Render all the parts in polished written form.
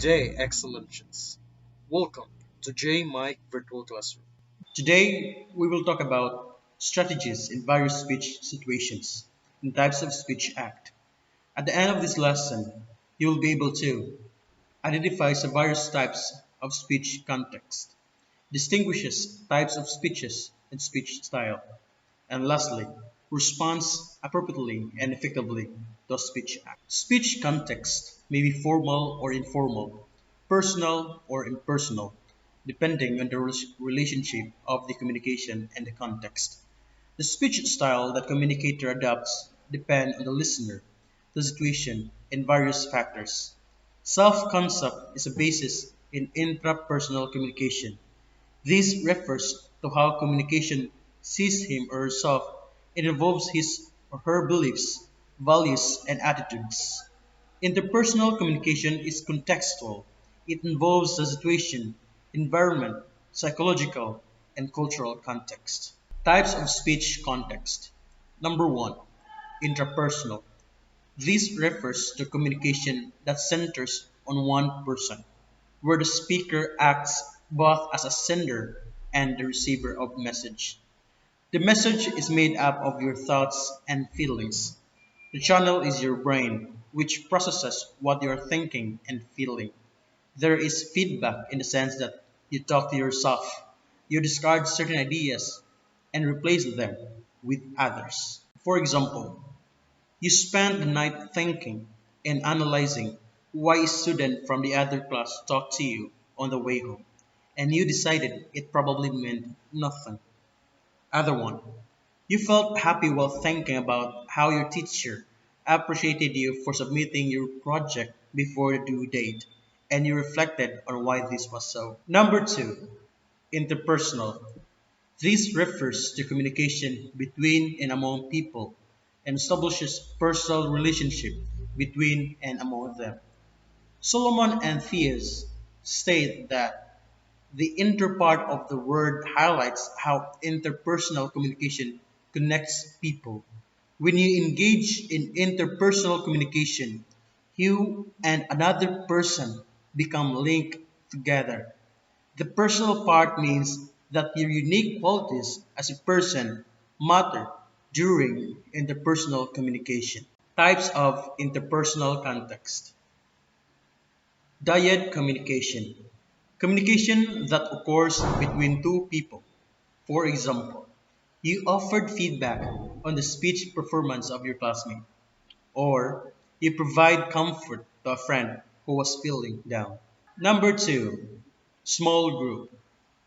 day, Excellencies. Welcome to J Mike Virtual Classroom. Today, we will talk about strategies in various speech situations and types of speech act. At the end of this lesson, you will be able to identify the various types of speech context, distinguishes types of speeches and speech style, and lastly, responds appropriately and effectively to a speech act. Speech context may be formal or informal, personal or impersonal, depending on the relationship of the communication and the context. The speech style that communicator adopts depend on the listener, the situation, and various factors. Self-concept is a basis in intrapersonal communication. This refers to how communication sees him or herself. It involves his or her beliefs, values, and attitudes. Interpersonal communication is contextual. It involves the situation, environment, psychological, and cultural context. Types of speech context. Number one, intrapersonal. This refers to communication that centers on one person, where the speaker acts both as a sender and the receiver of message. The message is made up of your thoughts and feelings. The channel is your brain, which processes what you are thinking and feeling. There is feedback in the sense that you talk to yourself, you discard certain ideas and replace them with others. For example, you spent the night thinking and analyzing why a student from the other class talked to you on the way home, and you decided it probably meant nothing. Other one, you felt happy while thinking about how your teacher appreciated you for submitting your project before the due date, and you reflected on why this was so. Number two, interpersonal. This refers to communication between and among people and establishes personal relationship between and among them. Solomon and Theas state that the inter part of the word highlights how interpersonal communication connects people. When you engage in interpersonal communication, you and another person become linked together. The personal part means that your unique qualities as a person matter during interpersonal communication. Types of interpersonal context. Dyad communication. Communication that occurs between two people. For example, you offered feedback on the speech performance of your classmate, or you provide comfort to a friend who was feeling down. Number two, small group.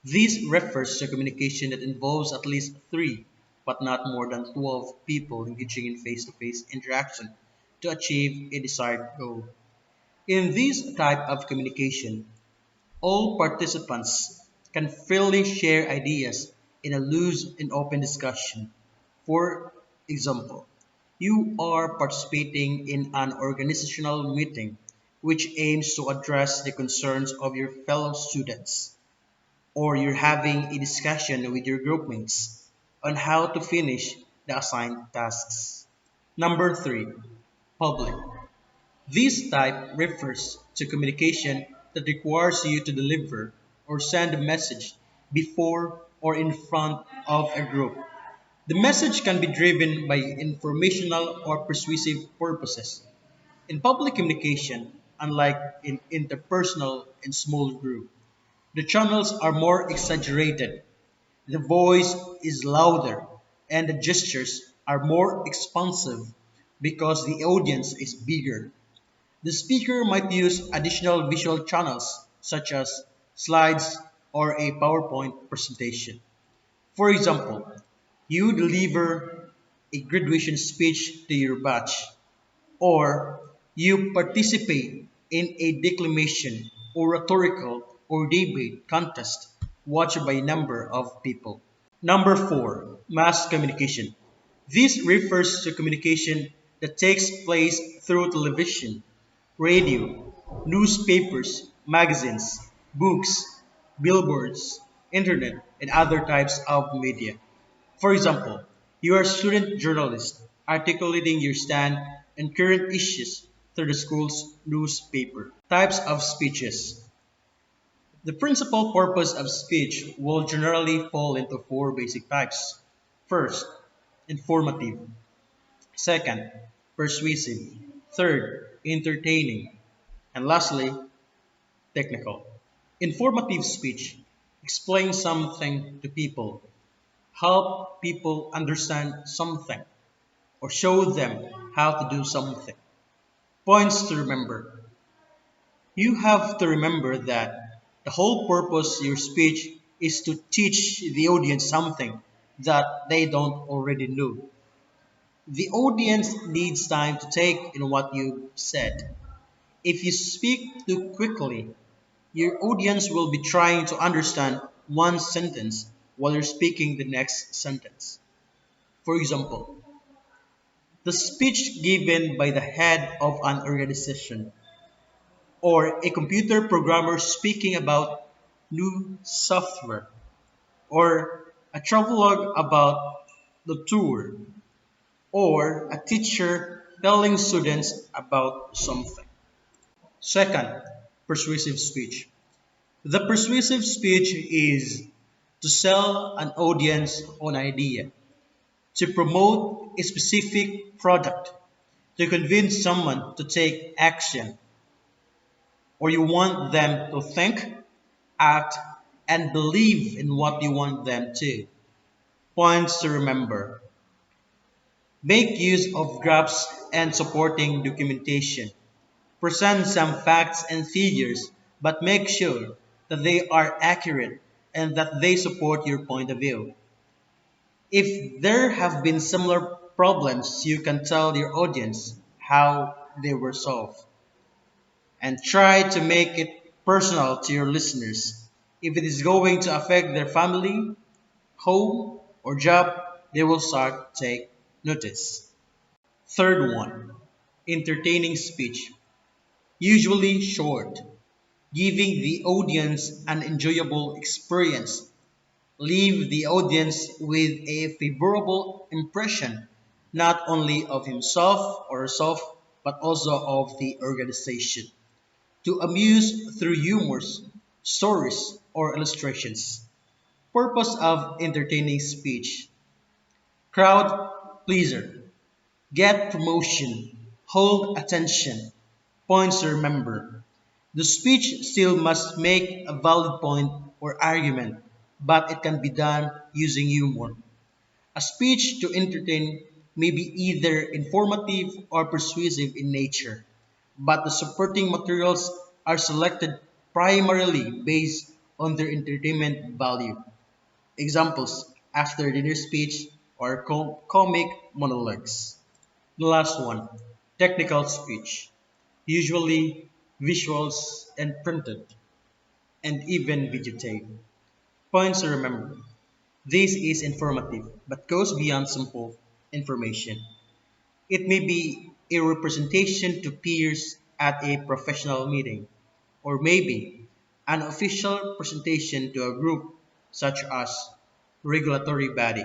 This refers to communication that involves at least three, but not more than 12 people engaging in face-to-face interaction to achieve a desired goal. In this type of communication, all participants can freely share ideas in a loose and open discussion. For example, you are participating in an organizational meeting which aims to address the concerns of your fellow students, or you're having a discussion with your groupmates on how to finish the assigned tasks. Number three, public. This type refers to communication that requires you to deliver or send a message before or in front of a group. The message can be driven by informational or persuasive purposes. In public communication, unlike in interpersonal and small group, the channels are more exaggerated. The voice is louder and the gestures are more expansive because the audience is bigger. The speaker might use additional visual channels such as slides or a PowerPoint presentation. For example, you deliver a graduation speech to your batch, or you participate in a declamation or rhetorical or debate contest watched by a number of people. Number four, mass communication. This refers to communication that takes place through television, radio, newspapers, magazines, books, billboards, internet, and other types of media. For example, you are a student journalist articulating your stand on current issues through the school's newspaper. Types of speeches. The principal purpose of speech will generally fall into four basic types. First, informative. Second, persuasive. Third, entertaining. And lastly, technical. Informative speech explains something to people, help people understand something, or show them how to do something. Points to remember. You have to remember that the whole purpose of your speech is to teach the audience something that they don't already know. The audience needs time to take in what you said. If you speak too quickly, your audience will be trying to understand one sentence while you're speaking the next sentence. For example, the speech given by the head of an organization or a computer programmer speaking about new software or a travelogue about the tour or a teacher telling students about something. Second, persuasive speech. The persuasive speech is to sell an audience an idea, to promote a specific product, to convince someone to take action, or you want them to think, act, and believe in what you want them to. Points to remember. Make use of graphs and supporting documentation. Present some facts and figures, but make sure that they are accurate and that they support your point of view. If there have been similar problems, you can tell your audience how they were solved and try to make it personal to your listeners. If it is going to affect their family, home, or job, they will start to take notice. Third one, entertaining speech, usually short, giving the audience an enjoyable experience. Leave the audience with a favorable impression, not only of himself or herself, but also of the organization. To amuse through humors, stories, or illustrations. Purpose of entertaining speech. Crowd pleaser. Get promotion. Hold attention. Points to remember. The speech still must make a valid point or argument, but it can be done using humor. A speech to entertain may be either informative or persuasive in nature, but the supporting materials are selected primarily based on their entertainment value. Examples after dinner speech or comic monologues. The last one, technical speech, usually visuals and printed, and even videotape. Points to remember. This is informative but goes beyond simple information. It may be a representation to peers at a professional meeting, or maybe an official presentation to a group such as regulatory body.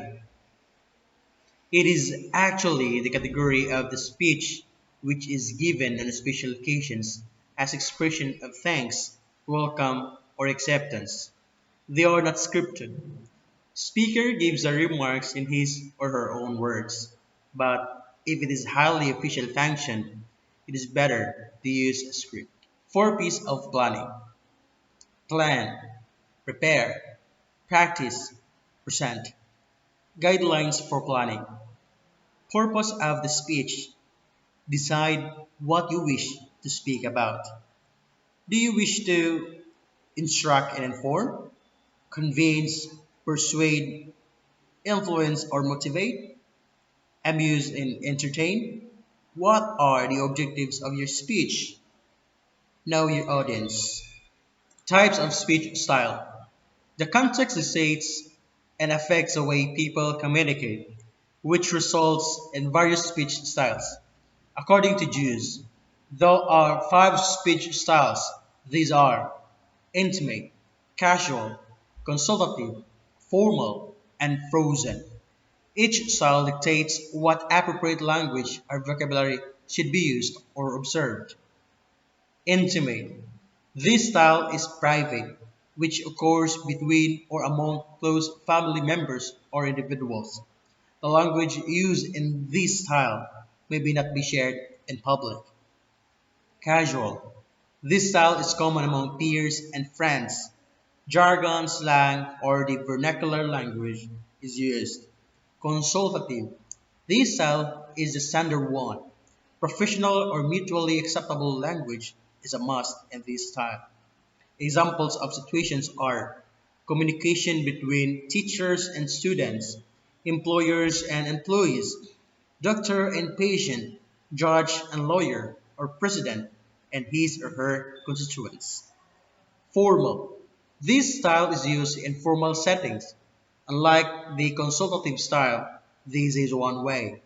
It is actually the category of the speech which is given on special occasions as expression of thanks, welcome, or acceptance. They are not scripted. Speaker gives the remarks in his or her own words, but if it is highly official function, it is better to use a script. Four P's of planning: plan, prepare, practice, present. Guidelines for planning. Purpose of the speech. Decide what you wish to speak about. Do you wish to instruct and inform, convince, persuade, influence, or motivate? Amuse and entertain? What are the objectives of your speech? Know your audience. Types of speech style. The context dictates and affects the way people communicate, which results in various speech styles. According to Jews, there are five speech styles. These are intimate, casual, consultative, formal, and frozen. Each style dictates what appropriate language or vocabulary should be used or observed. Intimate. This style is private, which occurs between or among close family members or individuals. The language used in this style may not be shared in public. Casual. This style is common among peers and friends. Jargon, slang, or the vernacular language is used. Consultative. This style is the standard one. Professional or mutually acceptable language is a must in this style. Examples of situations are communication between teachers and students, employers and employees, doctor and patient, judge and lawyer, or president and his or her constituents. Formal. This style is used in formal settings. Unlike the consultative style, this is one way.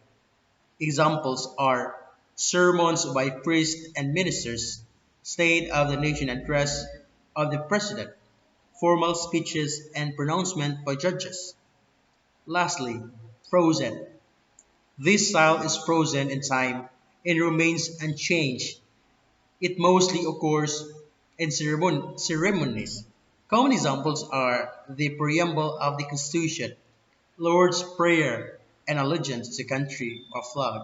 Examples are sermons by priests and ministers, State of the Nation address of the President, formal speeches and pronouncement by judges. Lastly, frozen. This style is frozen in time and remains unchanged. It mostly occurs in ceremonies. Common examples are the preamble of the Constitution, Lord's Prayer, and allegiance to country or flag.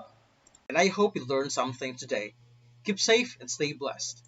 And I hope you learned something today. Keep safe and stay blessed.